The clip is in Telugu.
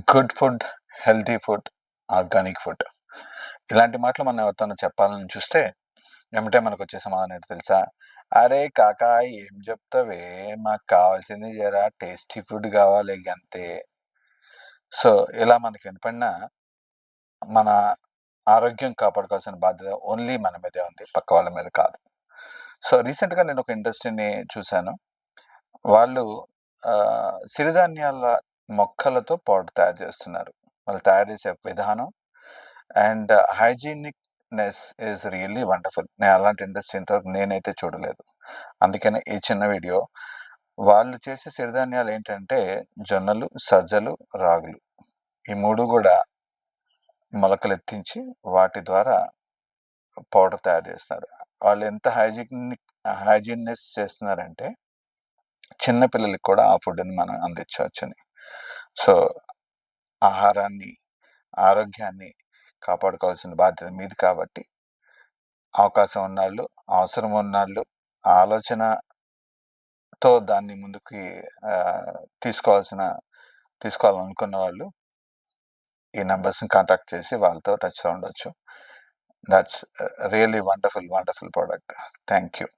Good food, healthy food, organic food. ఇలాంటి మాటలు మనం ఎవరితోనా చెప్పాలని చూస్తే, ఎమ్మటే మనకొచ్చే సమాధానం ఏంటో తెలుసా? "అరే కాకా ఏం జెప్తావే? మాకు కావాల్సింది జర టేస్టీ ఫుడ్ గావాలి గంతే." సో, ఇలా మనకి వినపడినా, మన ఆరోగ్యం కాపాడుకోవాల్సిన బాధ్యత ఓన్లీ మన మీదే ఉంది. పక్క వాళ్ళ మీద కాదు. సో, రీసెంట్‌గా నేనొక ఇండస్ట్రీని చూసాను. వాళ్ళు సిరిధాన్యాల మొక్కలతో పౌడర్ తయారు జేస్తున్నారు. వాళ్ళు తయారు చేసే విధానం అండ్ హైజీనిక్‌నెస్ ఈస్ రియల్లీ వండర్‌ఫుల్. నేను అలాంటి ఇండస్ట్రీ ఇంతవరకు నేనైతే చూడలేదు. అందుకనే ఈ చిన్న వీడియో. వాళ్ళు చేసే సిరిధాన్యాలేంటంటే జొన్నలు, సజ్జలు, రాగులు. ఈ 3 గూడా మొలకలెత్తించి వాటి ద్వారా పౌడర్ తయారు జేస్తున్నారు. వాళ్ళు ఎంత హైజీనెస్ చేస్తున్నారంటే చిన్న పిల్లలకి కూడా ఆ ఫుడ్‌ని మనం అందించవచ్చని. సో, ఆహారాన్ని, ఆరోగ్యాన్ని కాపాడుకోవాల్సిన బాధ్యత మీది కాబట్టి, అవకాశం ఉన్నాళ్ళు, అవసరం ఉన్నాళ్ళు, ఆలోచనతో దాన్ని ముందుకి తీసుకోవాలనుకున్న వాళ్ళు ఈ నంబర్స్‌ని కాంటాక్ట్ చేసి వాళ్ళతో టచ్‌లో ఉండొచ్చు. That's really wonderful, wonderful product. Thank you.